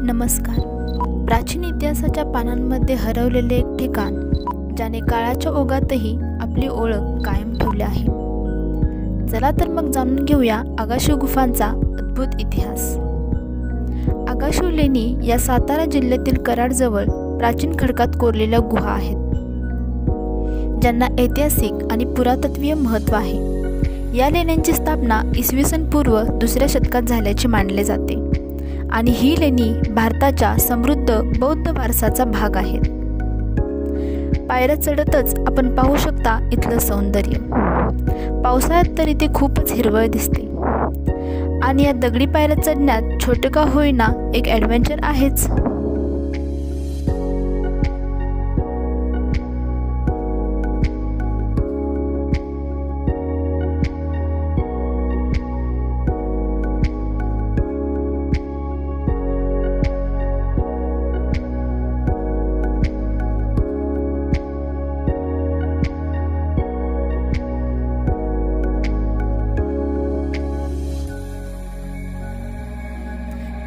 नमस्कार. प्राचीन इतिहासाच्या पानांमध्ये हरवलेले एक ठिकाण ज्याने काळाच्या ओघातही आपली ओळख कायम ठेवली आहे. चला तर मग जाणून घेऊया आगाशेव गुफांचा अद्भुत इतिहास. आगाशेव लेणी या सातारा जिल्ह्यातील कराडजवळ प्राचीन खडकात कोरलेल्या गुहा आहेत, ज्यांना ऐतिहासिक आणि पुरातत्वीय महत्त्व आहे. या लेण्यांची स्थापना इसवी पूर्व 2ऱ्या शतकात झाल्याचे मानले जाते आणि ही लेणी भारताच्या समृद्ध बौद्ध वारसाचा भाग आहेत. पायऱ्या चढतच आपण पाहू शकता इथलं सौंदर्य. पावसाळ्यात तर इथे खूपच हिरवळ दिसते आणि या दगडी पायऱ्या चढण्यात छोटे का होईना एक ॲडव्हेंचर आहेच.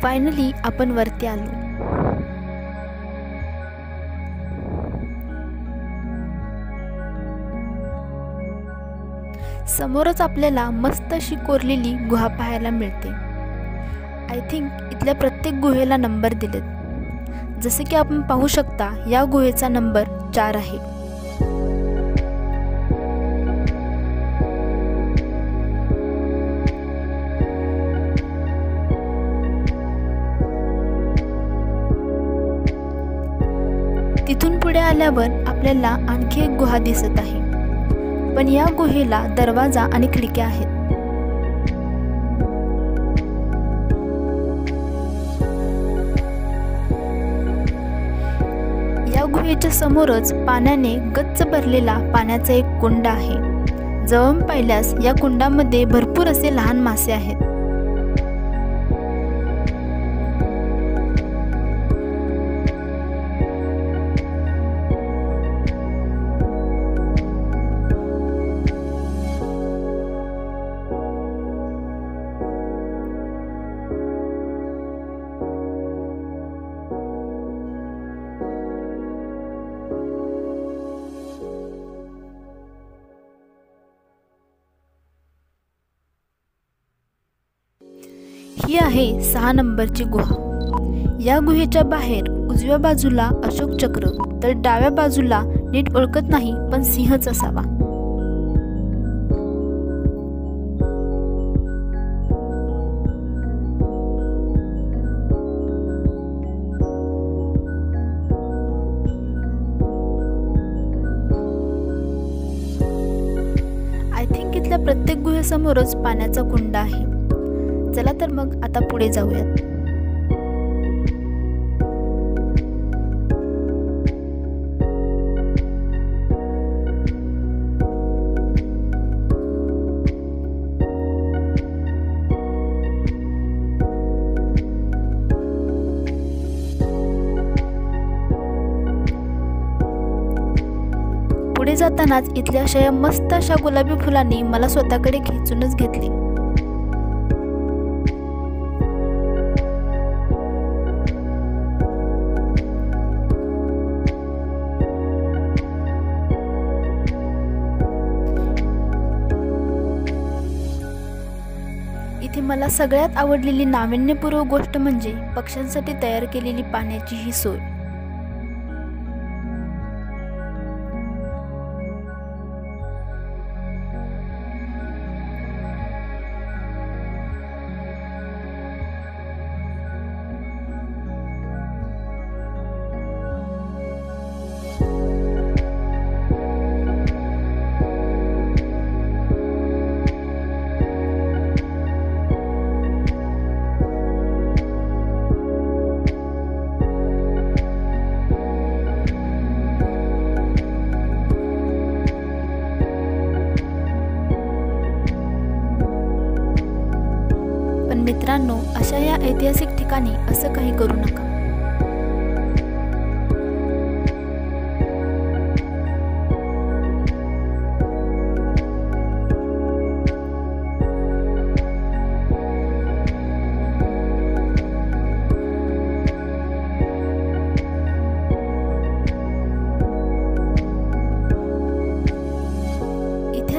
फायनली आपण वरती आलो. समोरच आपल्याला मस्त अशी कोरलेली गुहा पाहायला मिळते. आय थिंक इथल्या प्रत्येक गुहेला नंबर दिलेत. जसे की आपण पाहू शकता या गुहेचा नंबर 4 आहे. तिथून पुढे आल्यावर आपल्याला आणखी एक गुहा दिसत आहे, पण या गुहेला दरवाजा आणि खिडक्या आहेत. या गुहेच्या समोरच पाण्याने गच्च भरलेला पाण्याचा एक कुंड आहे. जवळ पाहिल्यास या कुंडामध्ये भरपूर असे लहान मासे आहेत. ही आहे 6 नंबरची गुहा. या गुहेच्या बाहेर उजव्या बाजूला अशोक चक्र तर डाव्या बाजूला नीट ओळखत नाही पण सिंहच असावा. आय थिंक इथल्या प्रत्येक गुहेसमोरच पाण्याचा कुंड आहे. चला तर मग आता पुढे जाऊयात. पुढे जातानाच इथल्या अशा मस्त अशा गुलाबी फुलांनी मला स्वतःकडे खेचूनच घेतले. इथे मला सगळ्यात आवडलेली नाविन्यपूर्व गोष्ट म्हणजे पक्ष्यांसाठी तयार केलेली पाण्याची ही सोय. मित्रांनो, अशा या ऐतिहासिक ठिकाणी असं काही करू नका.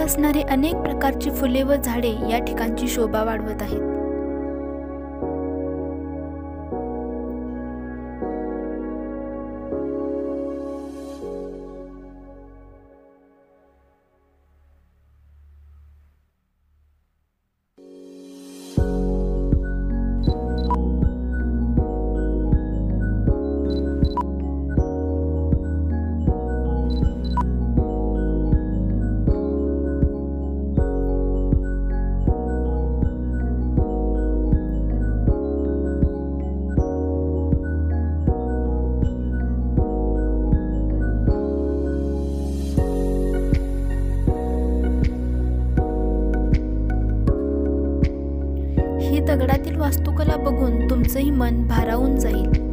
असणारी अनेक प्रकारची फुले व झाडे या ठिकाणची शोभा वाढवत आहेत. ही दगडातील वास्तुकला बघून तुमचंही मन भारावून जाईल.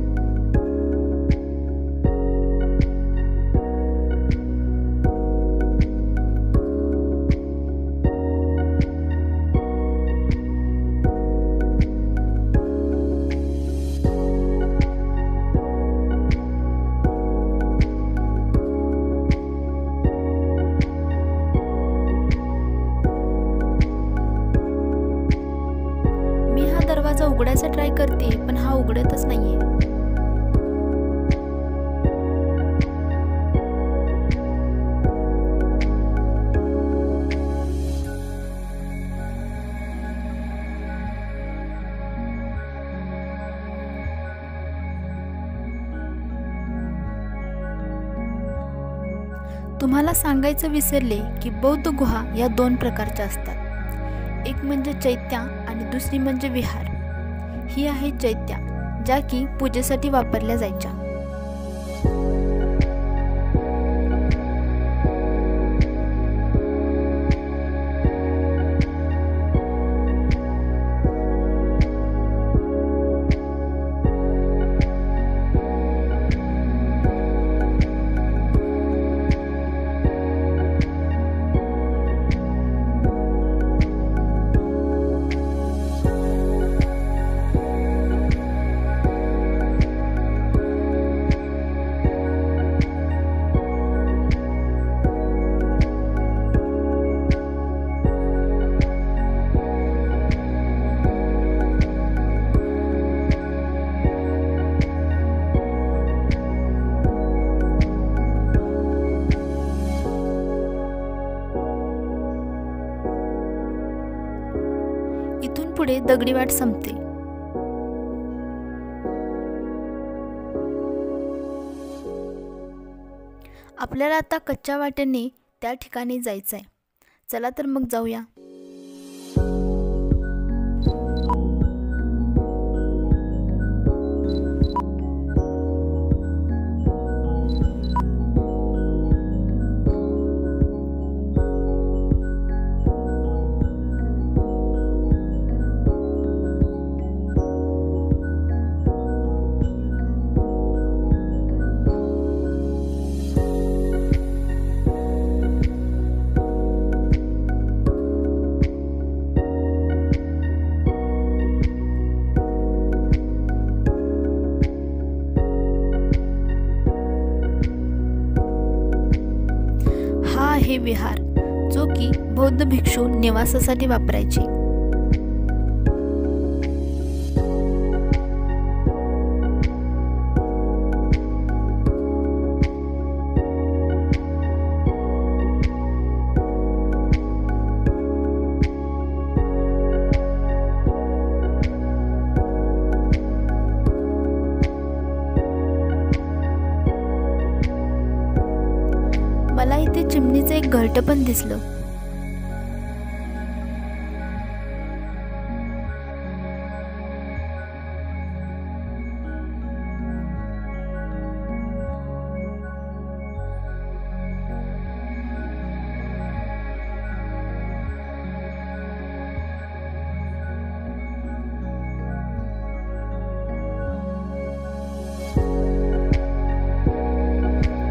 दरवाजा उघडायचा ट्राय करते, पण हा उघडतच नाहीये. तुम्हाला सांगायचं विसरले की बौद्ध गुहा या 2 प्रकारच्या असतात. एक म्हणजे चैत्या आणि दुसरी म्हणजे विहार. ही आहे चैत्या, ज्या की पूजेसाठी वापरल्या जायच्या. इथून पुढे दगडी वाट संपते. आपल्याला आता कच्च्या वाटेने त्या ठिकाणी जायचंय. चला तर मग जाऊया. हा आहे विहार, जो की बौद्ध भिक्षू निवासासाठी वापरायचे. मला इथे चिमणीचं एक घरटं पण दिसलं.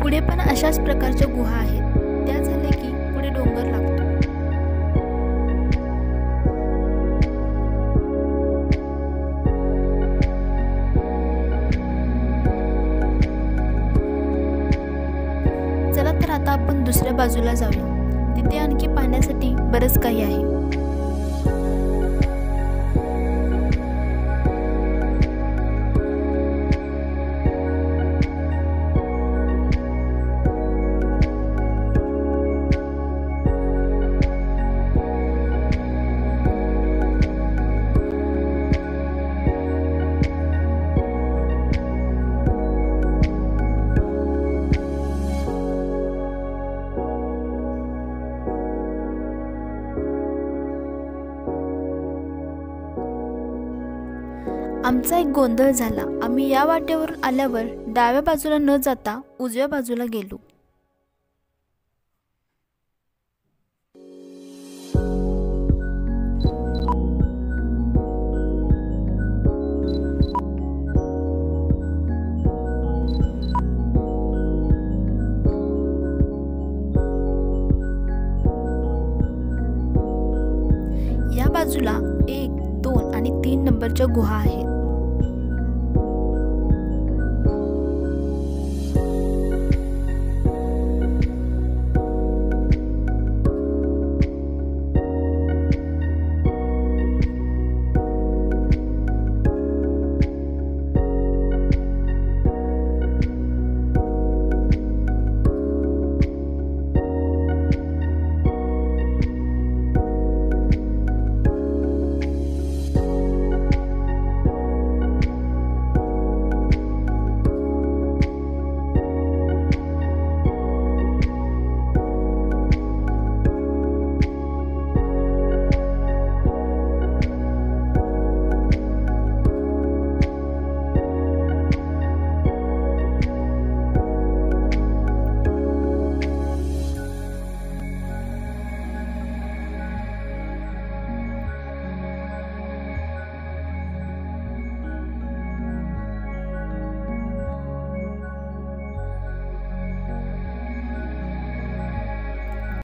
पुढे पण अशाच प्रकारच्या गुहा आहेत. त्या झाले की पुढे डोंगर लागतो. चला तर आता आपण दुसऱ्या बाजूला जाऊया. इथे आणखी पाहण्यासाठी बरंच काही आहे. आमचा एक गोंधळ झाला. आम्ही या वाटेवरून आल्यावर डाव्या बाजूला न जाता उजव्या बाजूला गेलो. या बाजूला 1, 2 आणि 3 नंबरच्या गुहा आहेत.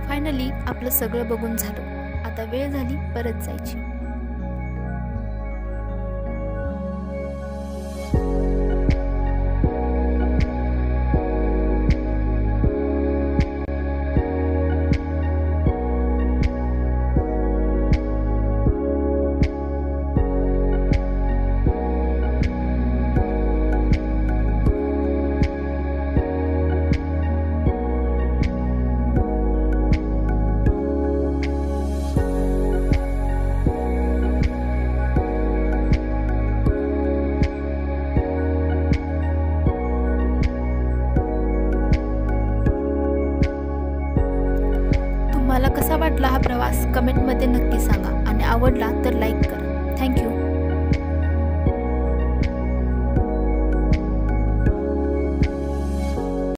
फायनली आपलं सगळं बघून झालं. आता वेळ झाली परत जायची. तुम्हाला कसा वाटला हा प्रवास कमेंटमध्ये नक्की सांगा आणि आवडला तर लाईक करा. थँक्यू.